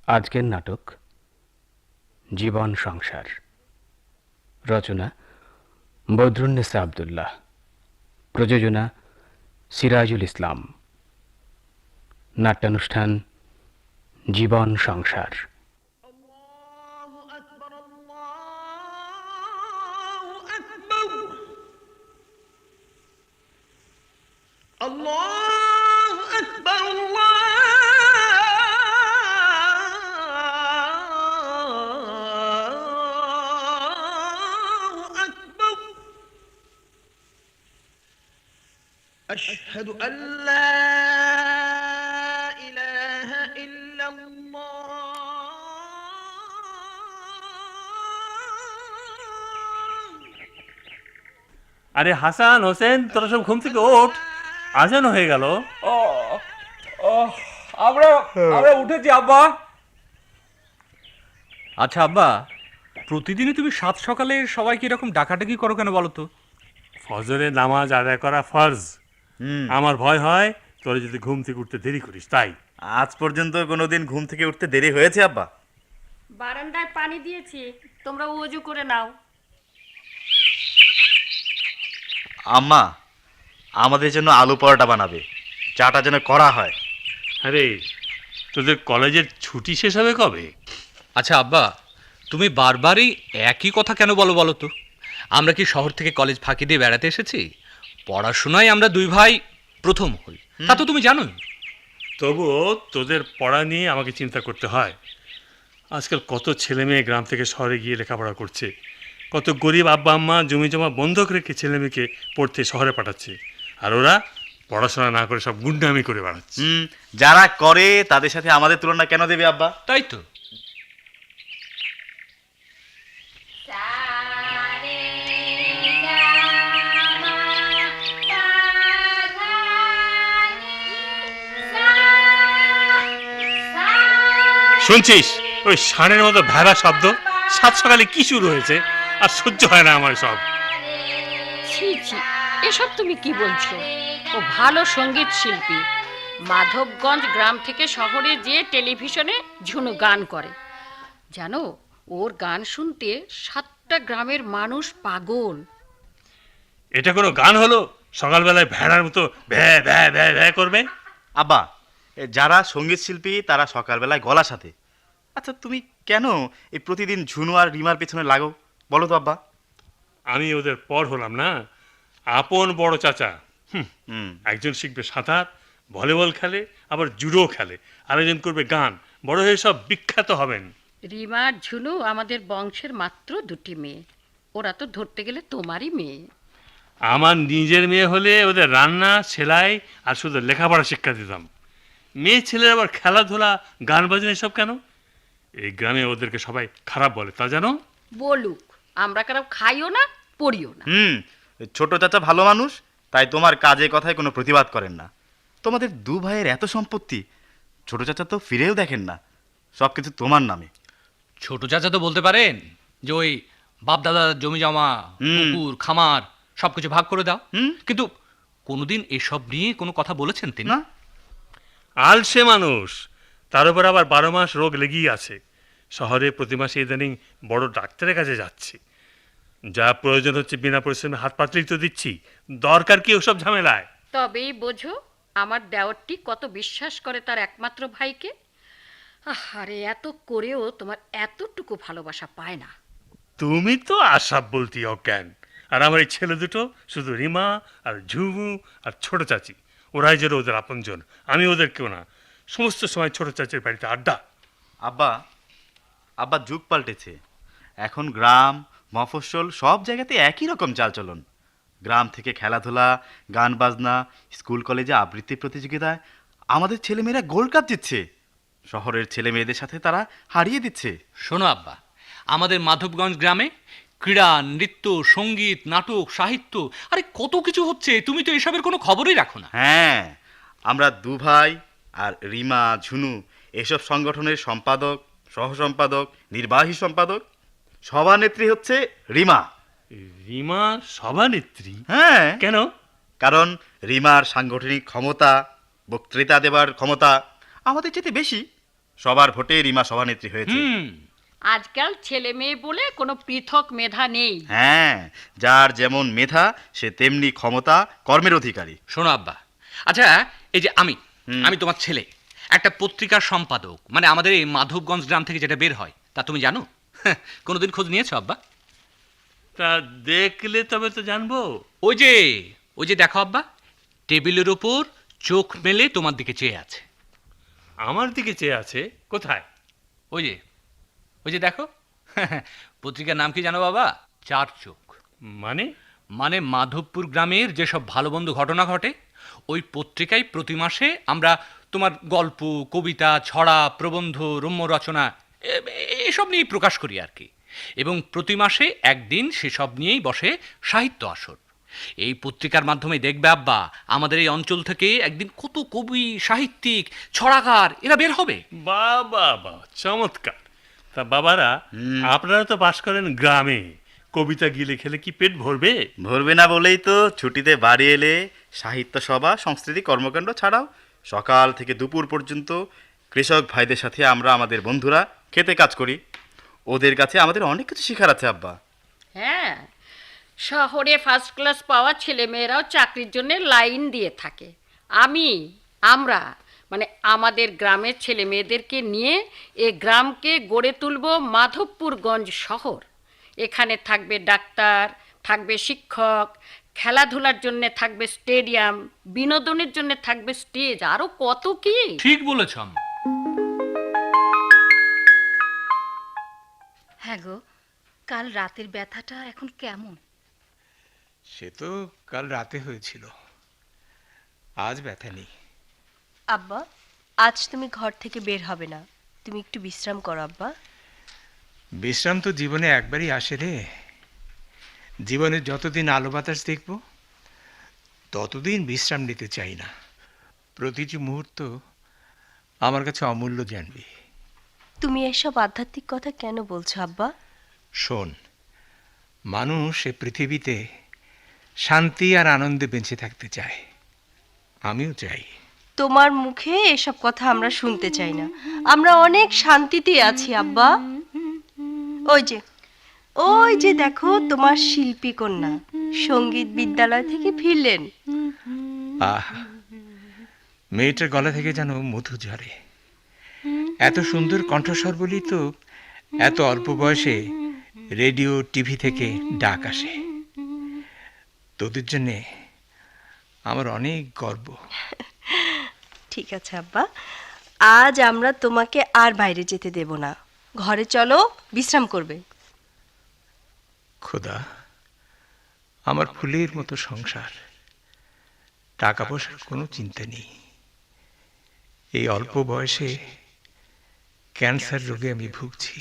আজকের নাটক জীবন সংসার। রচনা বদরুন্নেসা আবদুল্লাহ। প্রযোজনা সিরাজুল ইসলাম। নাট্যানুষ্ঠান জীবন সংসার। أشهد أن لا إله إلا আরে হাসান হোসেন, তোরা সব ঘুম থেকে ওঠ, আজান হয়ে গেল। ও ও আমরা আমরা উঠেছি আব্বা। আচ্ছা আব্বা, প্রতিদিনই তুমি সাত সকালে সবাইকে এরকম ডাকাডাকি করো কেন বলো তো? ফজরের নামাজ আদায় করা ফরজ। আমার ভয় হয় তোরা যদি ঘুম থেকে উঠতে দেরি করিস, তাই। আজ পর্যন্ত কোনোদিন ঘুম থেকে উঠতে দেরি হয়েছে আব্বা? বারান্দায় পানি দিয়েছি, তোমরা ওযু করে নাও। আম্মা, আমাদের জন্য আলু পরোটা বানাবে, চাটা যেন করা হয়। আরে তোদের কলেজের ছুটি শেষ হবে কবে? আচ্ছা আব্বা, তুমি বারবারই একই কথা কেন বলো বলো তো? আমরা কি শহর থেকে কলেজ ফাঁকি দিয়ে বেড়াতে এসেছি? পড়াশোনায় আমরা দুই ভাই প্রথম হই, তা তো তুমি জানোই। তবুও তোদের পড়া নিয়ে আমাকে চিন্তা করতে হয়। আজকাল কত ছেলে মেয়ে গ্রাম থেকে শহরে গিয়ে লেখাপড়া করছে, কত গরিব আব্বা আম্মা জমি জমা বন্ধক রেখে ছেলে মেয়েকে পড়তে শহরে পাঠাচ্ছে, আর ওরা পড়াশোনা না করে সব গুন্ডামি করে বেড়াচ্ছে। যারা করে তাদের সাথে আমাদের তুলনা কেন দেবে আব্বা? তাই তো। শুনছিস ওই ষাঁড়ের মতো ভেড়া শব্দ? সাত সকালে কি শুরু হয়েছে? আর সহ্য হয় না আমার সব। ছি ছি, এসব তুমি কি বলছো? ও ভালো সঙ্গীত শিল্পী। মাধবগঞ্জ গ্রাম থেকে শহরে যে টেলিভিশনে ঝুনু গান করে, জানো ওর গান শুনতে 7টা গ্রামের মানুষ পাগল। এটা কোনো গান হলো? সকালবেলায় ভেড়ার মতো ভ্যা ভ্যা ভ্যা ভ্যা করবে? আব্বা, যারা সঙ্গীত শিল্পী তারা সকালবেলায় গলার সাথে। আচ্ছা, তুমি কেন এই প্রতিদিন ঝুনু আর রিমার পেছনে লাগো বলো তো আব্বা? আমি ওদের পর হলাম না, আপন বড় চাচা। একজন শিখবে সাঁতার, ভলিবল খেলে, আবার জুডো খেলে, আরেকজন করবে গান, বড় হয়ে সব বিখ্যাত হবেন। রিমা আর ঝুনু আমাদের বংশের মাত্র 2টি মেয়ে, ওরা তো ধরতে গেলে তোমারই মেয়ে। আমার নিজের মেয়ে হলে ওদের রান্না, সেলাই আর শুধু লেখাপড়া শিক্ষা দিতাম। মেয়ে ছেলের আবার খেলাধুলা, গান বাজনা এসব কেন? এই গ্রামে ওদেরকে সবাই খারাপ বলে, তা জানো? বলুক, আমরা কারো খাইও না পড়িও না। ছোট চাচা ভালো মানুষ, তাই তোমার কাজে কথায় কোনো প্রতিবাদ করেন না। তোমাদের দু ভাইয়ের এত সম্পত্তি, ছোট চাচা তো ফিরেও দেখেন না, সব কিছু তোমার নামে। ছোট চাচা তো বলতে পারেন যে ওই বাপ দাদার জমি জমা, পুকুর, খামার সবকিছু ভাগ করে দাও, কিন্তু কোনোদিন এসব নিয়ে কোনো কথা বলেছেন তিনি? না, আলসে মানুষ, তার উপর আবার 12 মাস রোগ লেগেই আছে। শহরে প্রতি মাসে ইদানিং বড় ডাক্তারের কাছে যাচ্ছি, যা প্রয়োজন হচ্ছে বিনা পরিশ্রমে হাত পাতলেই তো দিচ্ছি। দরকার কি ওসব ঝামেলায়? তবেই বোঝো আমার দেওরটি কত বিশ্বাস করে তার একমাত্র ভাইকে। আরে এত করেও তোমার এতটুকু ভালোবাসা পায় না। তুমি তো আশাব বলতি অজ্ঞান। আর আমার এই ছেলে দুটো, শুধু রিমা আর ঝুমু আর ছোট চাচি, ওরাই যেন ওদের আপনজন, আমি ওদের কেউ না। সমস্ত সময় ছোট চাচির বাড়িতে আড্ডা। আব্বা, আব্বা যুগ পাল্টেছে। এখন গ্রাম, মফস্বল সব জায়গাতে একই রকম চালচলন। গ্রাম থেকে খেলাধুলা, গান বাজনা, স্কুল কলেজে আবৃত্তি প্রতিযোগিতায় আমাদের ছেলেমেয়েরা গোল্ড কাপ জিতছে, শহরের ছেলে মেয়েদের সাথে তারা হারিয়ে দিচ্ছে। শোনো আব্বা, আমাদের মাধবগঞ্জ গ্রামে ক্রীড়া, নৃত্য, সঙ্গীত, নাটক, সাহিত্য, আরে কত কিছু হচ্ছে, তুমি তো এসবের কোনো খবরই রাখো না। হ্যাঁ, আমরা দু ভাই আর রিমা, ঝুনু এসব সংগঠনের সম্পাদক, সহসম্পাদক, নির্বাহী সম্পাদক। সভানেত্রী হচ্ছে রিমা। রিমা সভানেত্রী? হ্যাঁ, কেন? কারণ রিমার সাংগঠনিক ক্ষমতা, বক্তৃতা দেবার ক্ষমতা আমাদের চেয়ে বেশি। সবার ভোটে রিমা সভানেত্রী হয়েছে। আজকাল ছেলে মেয়ে বলে কোনো পৃথক মেধা নেই। হ্যাঁ, যার যেমন মেধা সে তেমনি ক্ষমতা, কর্মের অধিকারী। শোনো আব্বা, আচ্ছা এই যে আমি তোমার ছেলে একটা পত্রিকার সম্পাদক, মানে আমাদের এই মাধবগঞ্জ গ্রাম থেকে যেটা বের হয়, তা তুমি জানো? কোনোদিন খোঁজ নিয়েছো আব্বা? তা দেখলে তবে তো জানবো। ওই যে দেখো আব্বা, টেবিলের ওপর চোখ মেলে তোমার দিকে চেয়ে আছে। আমার দিকে চেয়ে আছে? কোথায়? ওই যে দেখো, পত্রিকার নাম কি জানো বাবা? চার চোখ। মানে মাধবপুর গ্রামের যেসব ভালো মন্দ ঘটনা ঘটে, ওই পত্রিকায় প্রতি মাসে আমরা তোমার গল্প, কবিতা, ছড়া, প্রবন্ধ, রম্য রচনা এসব নিয়েই প্রকাশ করি আর কি। এবং প্রতি মাসে একদিন সেসব নিয়েই বসে সাহিত্য আসর। এই পত্রিকার মাধ্যমে দেখবে আব্বা, আমাদের এই অঞ্চল থেকে একদিন কত কবি, সাহিত্যিক, ছড়াকার এরা বের হবে। বাবা, চমৎকার। তা বাবারা, আপনারা তো বাস করেন গ্রামে, কবিতা গিলে খেলে কি পেট ভরবে? ভরবে না বলেই তো ছুটিতে বাড়ি এলে সাহিত্য সভা, সংস্কৃতি কর্মকাণ্ড ছাড়াও সকাল থেকে দুপুর পর্যন্ত কৃষক ভাইদের সাথে আমরা আমাদের বন্ধুরা খেতে কাজ করি। ওদের কাছে আমাদের অনেক কিছু শেখার আছে আব্বা। হ্যাঁ, শহরে ফার্স্ট ক্লাস পাওয়া ছেলেমেয়েরাও চাকরির জন্য লাইন দিয়ে থাকে। আমরা মানে আমাদের গ্রামের ছেলে মেয়েদেরকে নিয়ে এ গ্রামকে গড়ে তুলব মাধবপুরগঞ্জ শহর। এখানে থাকবে ডাক্তার, থাকবে শিক্ষক, খেলাধুলার জন্য থাকবে স্টেডিয়াম, বিনোদনের জন্য থাকবে স্টেজ, আরও কত কি। ঠিক বলেছ। হ্যাঁ গো, কাল রাতের ব্যথাটা এখন কেমন? সে তো কাল রাতে হয়েছিল, আজ ব্যথা নেই। আব্বা, আজ তুমি ঘর থেকে বের হবে না, তুমি একটু বিশ্রাম করো আব্বা। বিশ্রাম তো জীবনে একবারই আসে রে। জীবনে যতদিন আলো বাতাস দেখব ততদিন বিশ্রাম নিতে চাই না। প্রতিটি মুহূর্ত আমার কাছে অমূল্য জানবি। তুমি এসব আধ্যাত্মিক কথা কেন বলছো আব্বা? শোন, মানুষ এ পৃথিবীতে শান্তি আর আনন্দে বেঁচে থাকতে চায়, আমিও চাই। তোমার মুখে এসব কথা আমরা শুনতে চাই না, আমরা অনেক শান্তিতে আছি আব্বা। ওই যে দেখো তোমার শিল্পী কন্যা সঙ্গীত বিদ্যালয় থেকে ফিরলেন। আহ, মেয়েটার গলা থেকে যেন মধু ঝরে। এত সুন্দর কণ্ঠস্বর বলি তো এত অল্প বয়সে রেডিও, টিভি থেকে ডাক আসে। তোদের জন্যে আমার অনেক গর্ব। ঠিক আছে আব্বা, আজ আমরা তোমাকে আর বাইরে যেতে দেব না, ঘরে চলো, বিশ্রাম করবে। খোদা, আমার ফুলের মতো সংসার, টাকা পয়সার কোনো চিন্তা নেই। এই অল্প বয়সে ক্যান্সার রোগে আমি ভুগছি,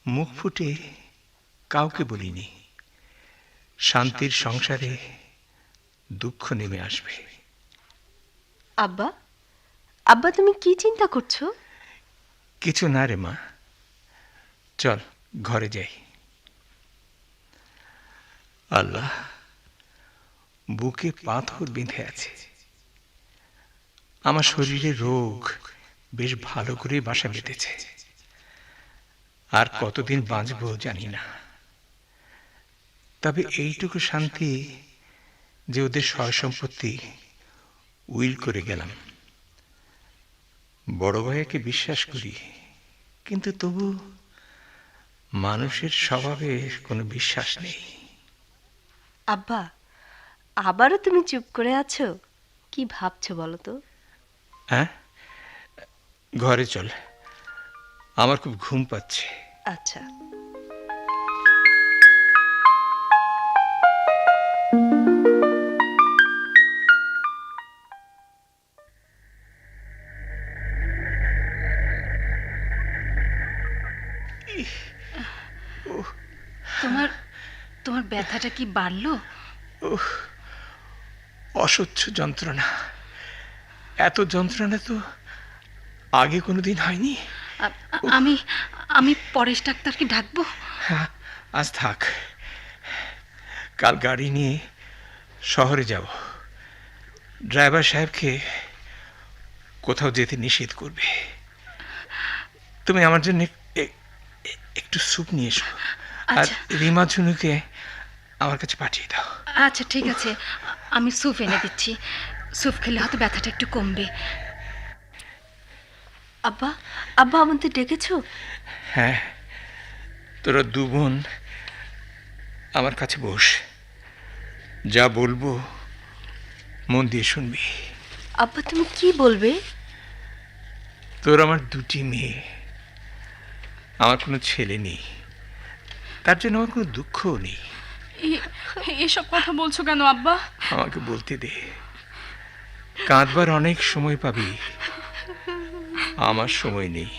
মুখ ফুটে কাউকে বলিনি। শান্তির সংসারে দুঃখ নেমে আসবে। আব্বা, আব্বা তুমি কি চিন্তা করছো? কিছু না রে মা, চল ঘরে যাই। আল্লাহ, বুকে পাথর বেঁধে আছে, আমার শরীরে রোগ বেশ ভালো করে বাসা বেঁধেছে। আর কতদিন বাঁচবো জানি না, তবে এইটুকু শান্তি যে ওদের সয় সম্পত্তি উইল করে গেলাম। বড় ভাইকে বিশ্বাস করি, কিন্তু তবু মানুষের স্বভাবে কোনো বিশ্বাস নেই। আব্বা, আবারও তুমি চুপ করে আছো, কি ভাবছো বলো তো? হ্যাঁ, ঘরে চল, আমার খুব ঘুম পাচ্ছে। আচ্ছা। তোমার ব্যথাটা কি বাড়লো? অসহ্য যন্ত্রণা, এত যন্ত্রণা তো আগে কোনোদিন হয়নি। আমি পরেশ ডাক্তারকে ডাকবো? হ্যাঁ, আজ থাক, কাল গাড়ি নিয়ে শহরে যাব। ড্রাইভার সাহেবকে কোথাও যেতে নিষেধ করবে। তুমি আমার জন্য একটু স্যুপ নিয়ে এসো, আর আচ্ছা। রিমা ঝুনুকে আমার কাছে পাঠিয়ে দাও। আচ্ছা ঠিক আছে, আমি স্যুপ এনে দিচ্ছি। স্যুপ খেলে হয়তো ব্যথাটা একটু কমবে। আব্বা, আব্বা আমাদের ডেকেছো? হ্যাঁ, তোরা দু বোন আমার কাছে বস, যা বলবো মন দিয়ে শুনবি। আব্বা তুমি কি বলবে? তোর আমার দুটি মেয়ে, আমার কোনো ছেলে নেই, তার জন্য আমার কোনো দুঃখও নেই। এসব কথা বলছো কেন আব্বা? আমাকে বলতে দে, কাঁদবার অনেক সময় পাবি, আমার সময় নেই।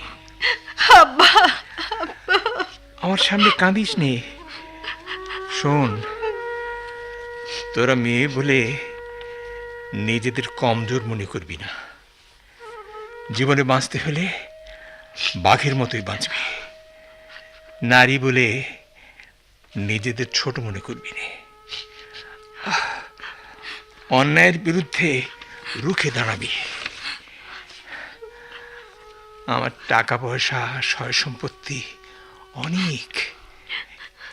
আব্বা, আমার সামনে কাঁদিস নে। শোন, তোরা মেয়ে বলে নিজেদের কমজোর মনে করবি না। জীবনে বাঁচতে হলে বাঘের মতোই বাঁচবি। নারী বলে নিজেদের ছোট মনে করবি না। অন্যায়ের বিরুদ্ধে রুখে দাঁড়াবি। আমার টাকা পয়সা সয় সম্পত্তি অনেক,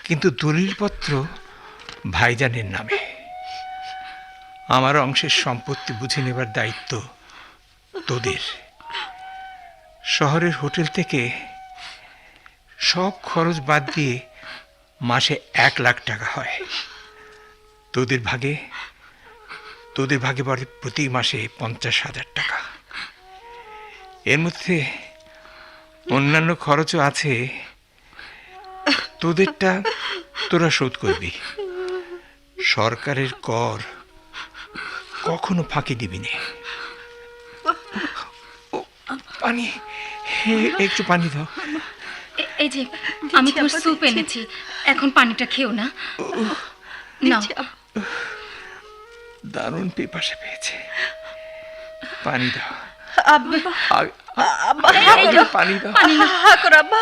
কিন্তু দলিলপত্র ভাইজানের নামে। আমার অংশের সম্পত্তি বুঝে নেবার দায়িত্ব তোদের। শহরের হোটেল থেকে সব খরচ বাদ দিয়ে মাসে 1 লাখ টাকা হয়। তোদের ভাগে পড়ে প্রতি মাসে 50,000 টাকা। এর মধ্যে অন্যান্য খরচও আছে, তোদেরটা তোরা শোধ করবি। সরকারের কর কখনো ফাঁকি দিবি না। পানি, একটু পানি দাও। এই যে আমি তোমার স্যুপ এনেছি, এখন পানিটা খেও না। নাও। দারুণ পিপাসা পেয়েছে, পানি দাও। আব্বা, আব্বা পানি দাও। হা করো আব্বা,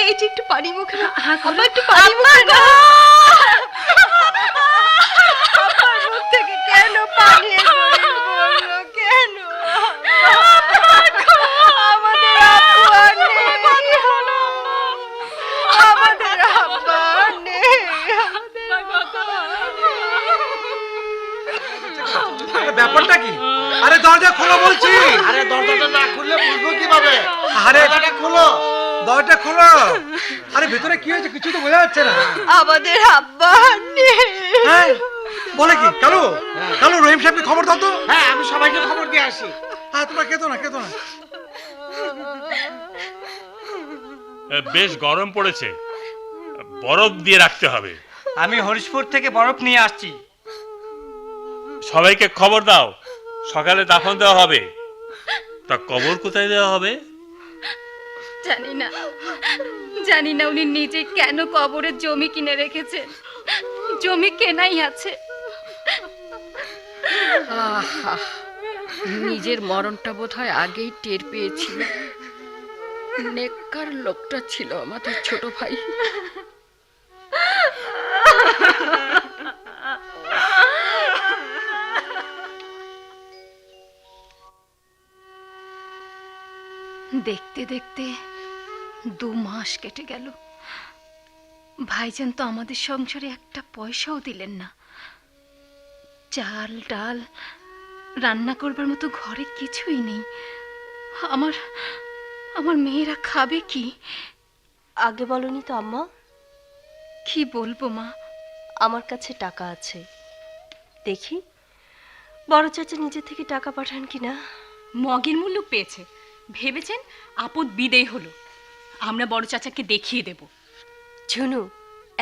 এই যে একটু পানি মুখে দাও। আব্বা একটু পানি মুখে দাও। আব্বার মুখ থেকে কেন পানি পড়লো কেন? আমাদের আব্বু আর নেই, আমাদের আব্বা আর নেই। ব্যাপারটা কি? আরে দরজা খোলো বলছি। আরে দরজাটা না খুললে বুঝবো কিভাবে? আরে দরজাটা খোলো। দরজা খোলো। আরে ভেতরে কি হয়েছে কিছু তো বোঝা যাচ্ছে না। আমাদের আব্বা আর নেই। হ্যাঁ, বলে কি? কালু, কালু রহিম সাহেবকে খবর দাও তো। হ্যাঁ, আমি সবাইকে খবর দিয়ে আসি। হ্যাঁ, তোমরা কেতো না, কেতো না। বেশ গরম পড়েছে, বরফ দিয়ে রাখতে হবে। আমি হরিশপুর থেকে বরফ নিয়ে আসছি। সবাইকে খবর দাও, সকালে দাফন দেওয়া হবে। তা কবর কোথায় দেওয়া হবে? জানি না উনি নিজে কেন কবরের জমি কিনে রেখেছেন। জমি কেনাই আছে। আহা, নিজের মরণটা বোধহয় আগেই টের পেয়েছিল। নেককার লোকটা ছিল আমাদের ছোট ভাই। দেখতে দেখতে 2 মাস কেটে গেল। ভাইজান তো আমাদের সংসারে একটা পয়সাও দিলেন না। চাল ডাল রান্না করবার মতো ঘরে কিছুই নেই। আমার মেয়েরা খাবে কি? আগে বলনি তো আম্মা। কি বলবো মা? আমার কাছে টাকা আছে, দেখি বড় চাচা নিজে থেকে টাকা পাঠান কিনা। মগের মূল্য পেয়েছে ভেবেছেন আপদ বিদেয় হলো। আমরা বড় চাচাকে দেখিয়ে দেব। ঝুনু,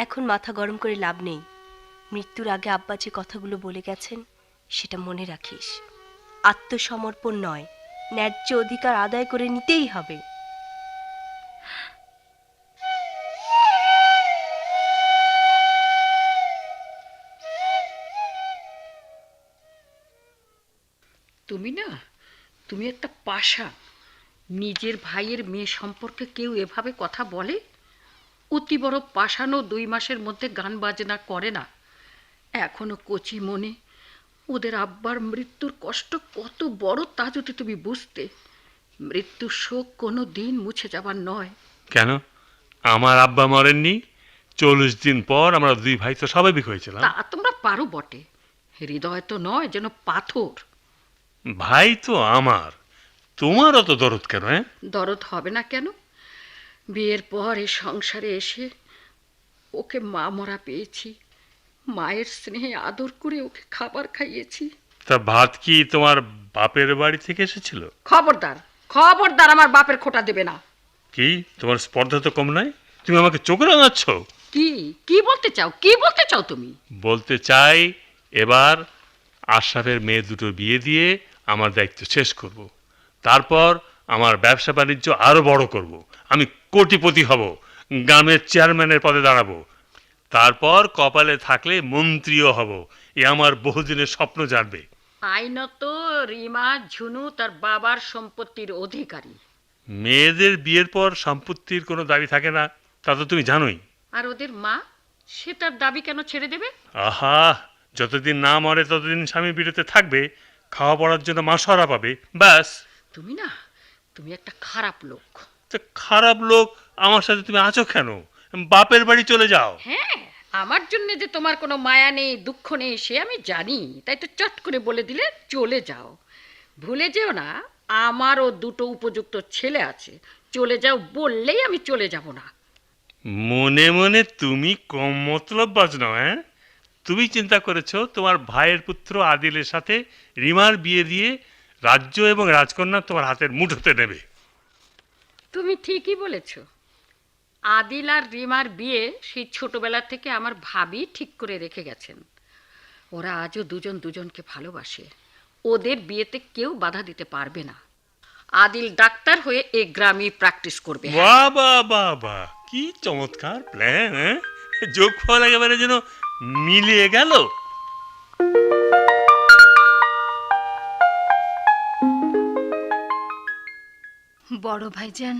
এখন মাথা গরম করে লাভ নেই। মৃত্যুর আগে আব্বা যে কথাগুলো বলে গেছেন সেটা মনে রাখিস। আত্মসমর্পণ নয়, ন্যায্য অধিকার আদায় করে নিতেই হবে। তুমি একটা পাশা। নিজের ভাইয়ের মেয়ে সম্পর্কে কেউ এভাবে কথা বলে? অতি বড় পাশানো 2 মাসের মধ্যে গান বাজনা করে না। এখনো কচি মনে ওদের আব্বার মৃত্যুর কষ্ট কত বড় তা যদি তুমি বুঝতে। মৃত্যুর শোক কোনো দিন মুছে যাবার নয়। কেন? আমার আব্বা মরেননি? 40 দিন পর আমরা দুই ভাই তো স্বাভাবিক হয়েছিলাম। তা তোমরা পারো বটে, হৃদয় তো নয় যেন পাথর। ভাই তো আমার, তোমার অত দরদ কেন? দরদ হবে না কেন? বিয়ের পর এ সংসারে এসে ওকে মা মরা পেয়েছি, মায়ের স্নেহে আদর করে ওকে খাবার খাইয়েছি। তা ভাত কি তোমার বাপের বাড়ি থেকে এসেছিল? খবরদার, খবরদার, আমার বাপের খোটা দেবে না। কি তোমার স্পর্ধা তো কম নয়? তুমি আমাকে চোখ রাঙাচ্ছ? কি কি বলতে চাও, কি বলতে চাও তুমি? বলতে চাই, এবার আশরাফের মেয়ে দুটো বিয়ে দিয়ে আমার দায়িত্ব শেষ করব। তারপর আমার ব্যবসা বাণিজ্য আরো বড় করব। আমি কোটিপতি হব, গ্রামের চেয়ারম্যানের পদে দাঁড়াবো। তারপর কপালে থাকলে মন্ত্রীও হব। এ আমার বহুদিনের স্বপ্ন জানবে। আইনত রিমা ঝুনু তার বাবার সম্পত্তির অধিকারী। মেয়েদের বিয়ের পর সম্পত্তির কোনো দাবি থাকে না, তা তো তুমি জানোই। আর ওদের মা, সে তার দাবি কেন ছেড়ে দেবে? আহা, যতদিন না মরে ততদিন স্বামী বিরতে থাকবে, খাওয়া পড়ার জন্য মাসহারা পাবে, ব্যাস। তুমি না, তুমি একটা খারাপ লোক। তো খারাপ লোক আমার সাথে তুমি আছো কেন? বাপের বাড়ি চলে যাও। হ্যাঁ, আমার জন্য যে তোমার কোনো মায়া নেই, দুঃখ নেই, সে আমি জানি, তাই তো চট করে বলে দিলে চলে যাও। ভুলে যেও না, আমারও দুটো উপযুক্ত ছেলে আছে। চলে যাও বললেই আমি চলে যাব না। মনে মনে তুমি কম মতলব বাজ নাও। তুমি চিন্তা করেছো তোমার ভাইয়ের পুত্র আদিলের সাথে রিমার বিয়ে দিয়ে রাজ্য এবং রাজকন্যা তোমার হাতের মুঠোতে নেবে। তুমি ঠিকই বলেছ। আদিল আর রিমার বিয়ে সেই ছোটবেলা থেকে আমার ভাবি ঠিক করে রেখে গেছেন। ওরা আজও দুজন দুজনকে ভালোবাসে। ওদের বিয়েতে কেউ বাধা দিতে পারবে না। আদিল ডাক্তার হয়ে এই গ্রামে প্র্যাকটিস করবে। বাহ বাহ বাহ বাহ, কি চমৎকার প্ল্যান! যোগফল একেবারে যেন মিলিয়ে গেল। বড় ভাইজান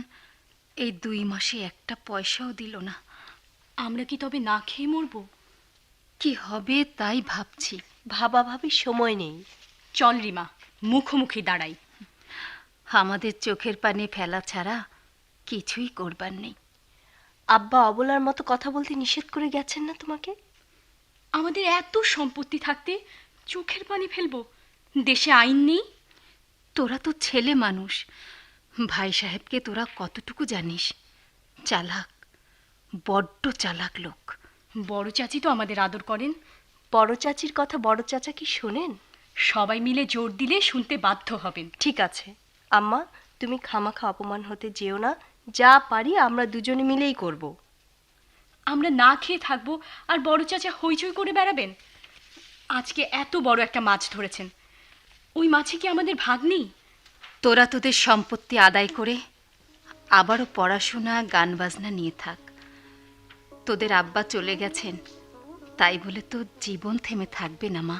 এই 2 মাসে একটা পয়সাও দিল না। আমরা কি তবে না খেয়ে মরবো? কি হবে তাই ভাবছি। ভাবাভাবির সময় নেই। চল রিমা, মুখোমুখি দাঁড়াই। আমাদের চোখের পানি ফেলা ছাড়া কিছুই করবার নেই। আব্বা অবলার মতো কথা বলতে নিষেধ করে গেছেন না তোমাকে? আমাদের এত সম্পত্তি থাকতে চোখের পানি ফেলবো? দেশে আইন নেই? তোরা তো ছেলে মানুষ, ভাই সাহেবকে তোরা কতটুকু জানিস? চালাক, বড্ড চালাক লোক। বড় চাচি তো আমাদের আদর করেন। বড় চাচির কথা বড় চাচা কি শোনেন? সবাই মিলে জোর দিলে শুনতে বাধ্য হবেন। ঠিক আছে আম্মা, তুমি খামাখা অপমান হতে যেও না। যা পারি আমরা দুজনে মিলেই করব। আমরা না খেয়ে থাকবো আর বড় চাচা হইচই করে বেড়াবেন? আজকে এত বড় একটা মাছ ধরেছেন, ওই মাছে কি আমাদের ভাগ নেই? তোরা তোদের সম্পত্তি আদায় করে আবারও পড়াশোনা গান বাজনা নিয়ে থাক। তোদের আব্বা চলে গেছেন, তাই বলে তো জীবন থেমে থাকবে না মা।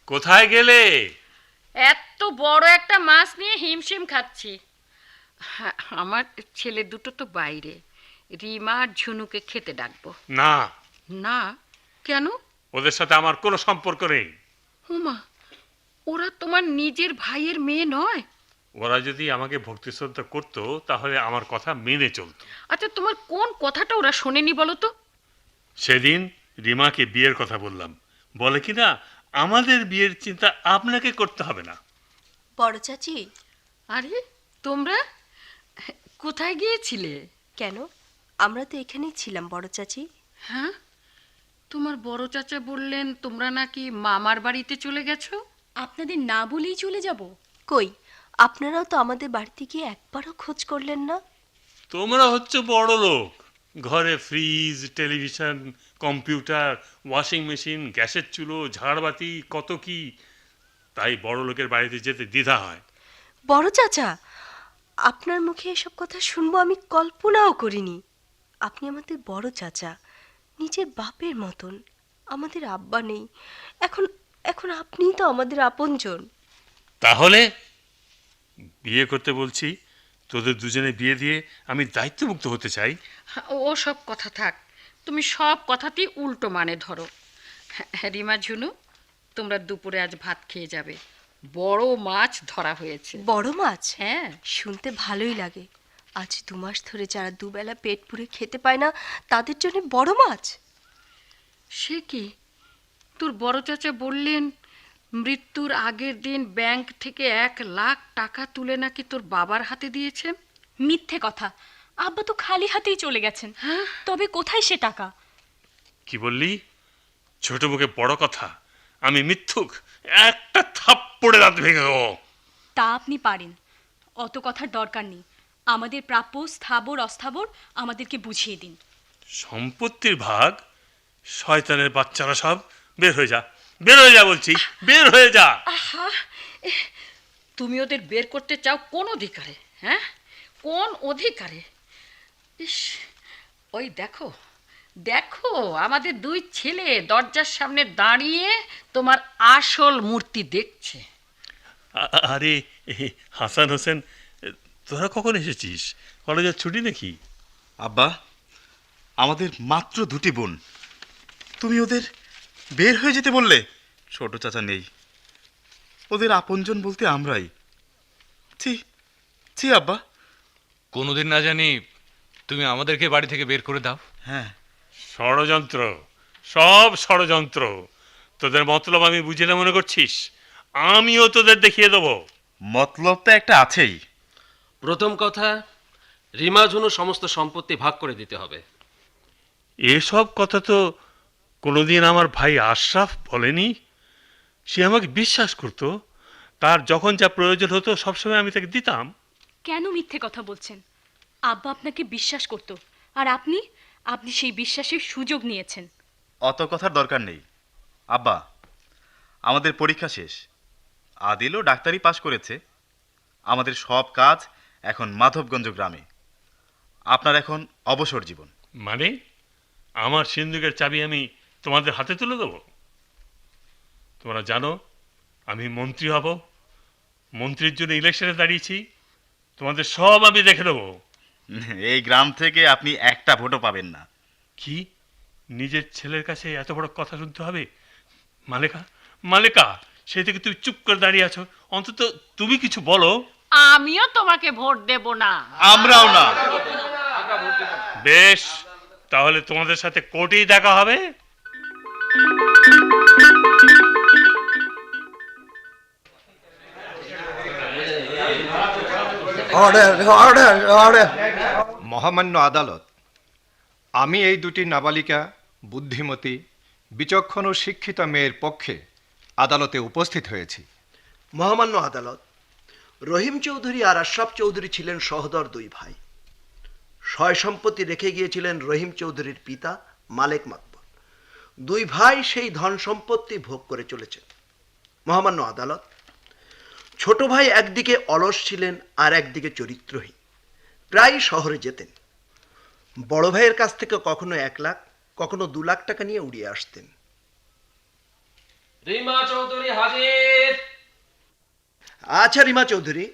কোথায় গেলে? এত বড় একটা মাছ নিয়ে হিমশিম খাচ্ছি। আমার ছেলে দুটো তো বাইরে, রিমা আর ঝুনুকে খেতে ডাকবো। না না, কেন? ওদের সাথে আমার কোনো সম্পর্ক নেই। হুমা, ওরা তোমার নিজের ভাইয়ের মেয়ে নয়? ওরা যদি আমাকে ভক্তি শ্রদ্ধা করতো তাহলে আমার কথা মেনে চলতো। আচ্ছা, তোমার কোন কথাটা ওরা শোনেনি বলো তো? সেদিন রিমাকে বিয়ের কথা বললাম, বলে কিনা আমাদের বিয়ের চিন্তা আপনাকে করতে হবে না। বড় চাচি। আরে তোমরা কোথায় গিয়েছিলে? কেন, আমরা তো এখানেই ছিলাম বড় চাচি। হ্যাঁ, তোমার বড় চাচা বললেন তোমরা নাকি মামার বাড়িতে চলে গেছো। আপনাদের না বলেই চলে যাব? কই, আপনারাও তো আমাদের বাড়িতে গিয়ে একবারও খোঁজ করলেন না। তোমরা হচ্ছে বড় লোক, ঘরে fridge, television, computer, washing machine, গ্যাসের চুলো, ঝাড়বাতি, কত কি। তাই বড় লোকের বাড়িতে যেতে দ্বিধা হয়। বড় চাচা, আপনার মুখে এসব কথা শুনবো আমি কল্পনাও করিনি। আপনি আমাদের বড় চাচা, নিজের বাপের মতন। আমাদের আব্বা নেই, এখন এখন আপনিই তো আমাদের আপনজন। তাহলে বিয়ে করতে বলছি, তোদের দুজনে বিয়ে দিয়ে আমি দায়িত্বমুক্ত হতে চাই। ও সব কথা থাক, তুমি সব কথাতেই উল্টো মানে ধরো। হ্যাঁ, রিমা, ঝুনু, তোমরা দুপুরে আজ ভাত খেয়ে যাবে। বড় মাছ ধরা হয়েছে। বড় মাছ? হ্যাঁ। শুনতে ভালোই লাগে। আজ 2 মাস ধরে যারা দুবেলা পেট পুরে খেতে পায় না তাদের জন্য বড় মাছ? সে কি, তোর বড় চাচা বললেন মৃত্যুর আগের দিন ব্যাংক থেকে 1,00,000 টাকা তুলে নাকি তোর বাবার হাতে দিয়েছেন। মিথ্যে কথা, আব্বা তো খালি হাতেই চলে গেছেন। তবে কোথায় সে টাকা? কি বললি? ছোট মুখে বড় কথা। আমি মিথ্যুক? একটা থাপ্পড়ে দাঁত ভেঙে দেবো। তা আপনি পারেন, অত কথার দরকার নেই। আমাদের প্রাপ্য স্থাবর অস্থাবর আমাদেরকে বুঝিয়ে দিন। সম্পত্তির ভাগ? শয়তানের বাচ্চারা সব, বের হয়ে যা, বের হয়ে যা বলছি, বের হয়ে যা। আহা, তুমি ওদের বের করতে চাও কোন অধিকারে? হ্যাঁ, কোন অধিকারে? ইস, ওই দেখো দেখো, আমাদের 2 ছেলে দরজার সামনে দাঁড়িয়ে তোমার আসল মূর্তি দেখছে। আরে হাসান হোসেন, তোরা কখন এসেছিস? কলেজের ছুটি নাকি? আব্বা, আমাদের মাত্র 2টি বোন, তুমি ওদের বের হয়ে যেতে বললে? ছোট চাচা নেই, ওদের আপনজন বলতে আমরাই। ছি ছি আব্বা। কোনোদিন না জানি তুমি আমাদেরকে বাড়ি থেকে বের করে দাও। হ্যাঁ, ষড়যন্ত্র, সব ষড়যন্ত্র। তোদের মতলব আমি বুঝি না মনে করছিস? আমিও তোদের দেখিয়ে দেবো। মতলব তো একটা আছেই। প্রথম কথা, রিমা ঝুনু সমস্ত সম্পত্তি ভাগ করে দিতে হবে। এসব কথা তো কোনোদিন আমার ভাই আশরাফ বলেনি। সে আমাকে বিশ্বাস করতো, তার যখন যা প্রয়োজন হতো সবসময় আমি তাকে দিতাম। কেন মিথ্যে কথা বলছেন? আব্বা আপনাকে বিশ্বাস করত, আর আপনি আপনি সেই বিশ্বাসের সুযোগ নিয়েছেন। অত কথার দরকার নেই আব্বা। আমাদের পরীক্ষা শেষ, আদিলও ডাক্তারি পাশ করেছে। আমাদের সব কাজ এখন মাধবগঞ্জ গ্রামে। আপনার এখন অবসর জীবন। মানে আমার সিন্ধুকের চাবি আমি তোমাদের হাতে তুলে দেবো? তোমরা জানো আমি মন্ত্রী হব, মন্ত্রীর জন্য ইলেকশনে দাঁড়িয়েছি। তোমাদের সব আমি দেখে দেবো। এই গ্রাম থেকে আপনি একটা ভোটও পাবেন না। কি, নিজের ছেলের কাছে এত বড় কথা শুনতে হবে? মালেকা, মালেকা, সেই থেকে তুমি চুপ করে দাঁড়িয়ে আছো, অন্তত তুমি কিছু বলো। আমিও তোমাকে ভোট দেব না। আমরাও না। বেশ, তাহলে তোমাদের সাথে কোর্টেই দেখা হবে। মহামান্য আদালত, আমি এই 2টি নাবালিকা, বুদ্ধিমতী, বিচক্ষণ ও শিক্ষিত মেয়ের পক্ষে আদালতে উপস্থিত হয়েছি। মহামান্য আদালত, রহিম চৌধুরী আর আশরাফ চৌধুরী ছিলেন সহোদর 2 ভাই। সয় সম্পত্তি রেখে গিয়েছিলেন রহিম চৌধুরীর পিতা মালেক মাতবর। 2 ভাই সেই ধন সম্পত্তি ভোগ করে চলেছেন। মহামান্য আদালত, ছোট ভাই একদিকে অলস ছিলেন আর একদিকে চরিত্রহীন, প্রায় শহরে যেতেন। বড় ভাইয়ের কাছ থেকে কখনো 1 লাখ, কখনো 2 লাখ টাকা নিয়ে উড়িয়ে আসতেন। রিমা চৌধুরী হাজির। আচ্ছা রিমা চৌধুরী,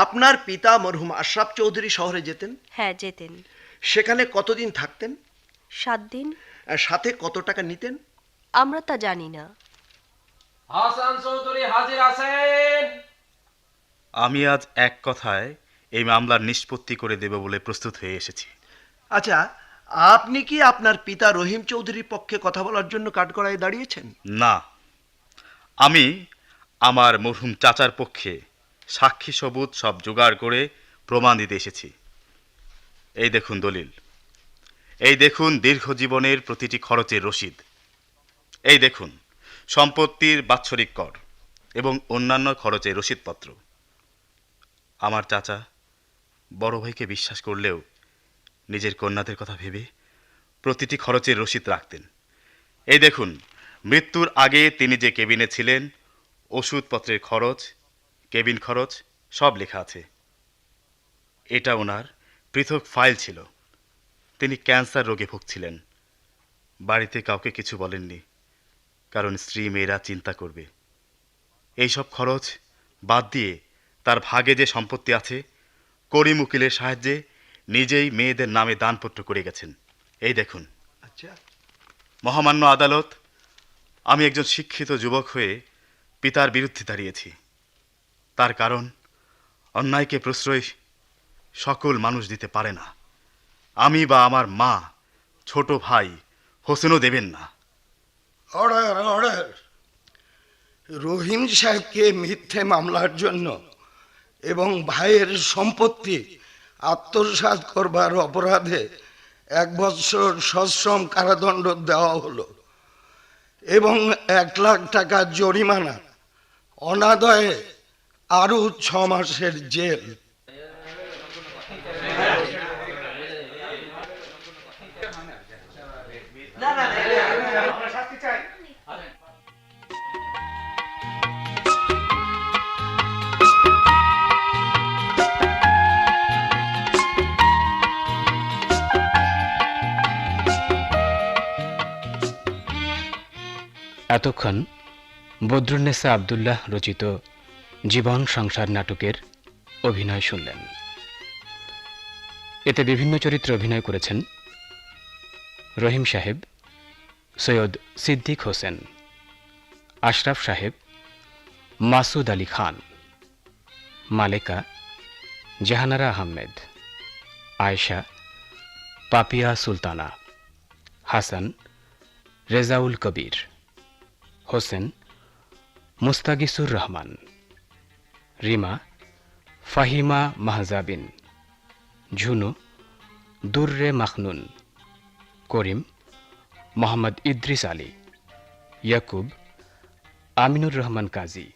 আপনার পিতা মরহুম আশরাফ চৌধুরী শহরে যেতেন? হ্যাঁ, যেতেন। সেখানে কতদিন থাকতেন? 7 দিন। আর সাথে কত টাকা নিতেন? আমরা তা জানি না। হাসান চৌধুরী হাজির আছেন। আমি আজ এক কথায় এই মামলার নিষ্পত্তি করে দেব বলে প্রস্তুত হয়ে এসেছি। আচ্ছা, আপনি কি আপনার পিতা রহিম চৌধুরীর পক্ষে কথা বলার জন্য কাঠগড়ায় দাঁড়িয়েছেন? না, আমি আমার মরহুম চাচার পক্ষে সাক্ষী সবুত সব জোগাড় করে প্রমাণ দিতে এসেছি। এই দেখুন দলিল, এই দেখুন দীর্ঘ জীবনের প্রতিটি খরচের রসিদ, এই দেখুন সম্পত্তির বাৎসরিক কর এবং অন্যান্য খরচের রসিদপত্র। আমার চাচা বড় ভাইকে বিশ্বাস করলেও নিজের কন্যাদের কথা ভেবে প্রতিটি খরচের রসিদ রাখতেন। এই দেখুন মৃত্যুর আগে তিনি যে কেবিনে ছিলেন, ওষুধপত্রের খরচ, কেবিন খরচ সব লেখা আছে। এটা ওনার পৃথক ফাইল ছিল। তিনি ক্যান্সার রোগে ভুগছিলেন। বাড়িতে কাউকে কিছু বলেননি, কারণ স্ত্রী মেয়েরা চিন্তা করবে। এইসব খরচ বাদ দিয়ে তার ভাগে যে সম্পত্তি আছে, করিম উকিলের সাহায্যে নিজেই মেয়েদের নামে দানপত্র করে গেছেন। এই দেখুন। মহামান্য আদালত, আমি একজন শিক্ষিত যুবক হয়ে পিতার বিরুদ্ধে দাঁড়িয়েছি। তার কারণ, অন্যায়কে প্রশ্রয় সকল মানুষ দিতে পারে না। আমি বা আমার মা, ছোট ভাই হোসেনও দেবেন না। Order order. রহিম সাহেবকে মিথ্যে মামলার জন্য এবং ভাইয়ের সম্পত্তি আত্মসাৎ করবার অপরাধে 1 বছর সশ্রম কারাদণ্ড দেওয়া হলো এবং 1 লাখ টাকা জরিমানা, অনাদায়ে আরও 6 মাসের জেল। এতক্ষণ বদরুন্নেসা আব্দুল্লাহ রচিত জীবন সংসার নাটকের অভিনয় শুনলেন। এতে বিভিন্ন চরিত্রে অভিনয় করেছেন রহিম সাহেব, সৈয়দ সিদ্দিক হোসেন, আশরাফ সাহেব, মাসুদ আলী খান, মালেকা জাহানারা আহমেদ, আয়েশা পাপিয়া সুলতানা, হাসান রেজাউল কবির, হোসেন মুস্তাগিসুর রহমান, রিমা ফাহিমা মাহজাবিন, ঝুনু দুর্রে মাখনুন, করিম মোহাম্মদ ইদ্রিস আলী, ইয়াকুব আমিনুর রহমান কাজী,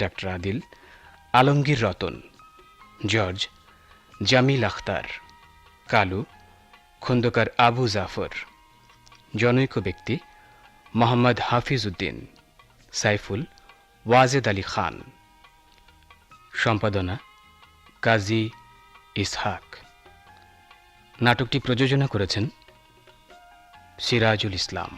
ডাক্তার আদিল আলমগীর রতন, জর্জ জামিল আখতার, কালু খন্দকার আবু জাফর, জনৈক ব্যক্তি মোহাম্মদ হাফিজ উদ্দিন, সাইফুল ওয়াজেদ আলী খান, সম্পাদনা কাজী ইসহাক। নাটকটি প্রযোজনা করেছেন সিরাজুল ইসলাম।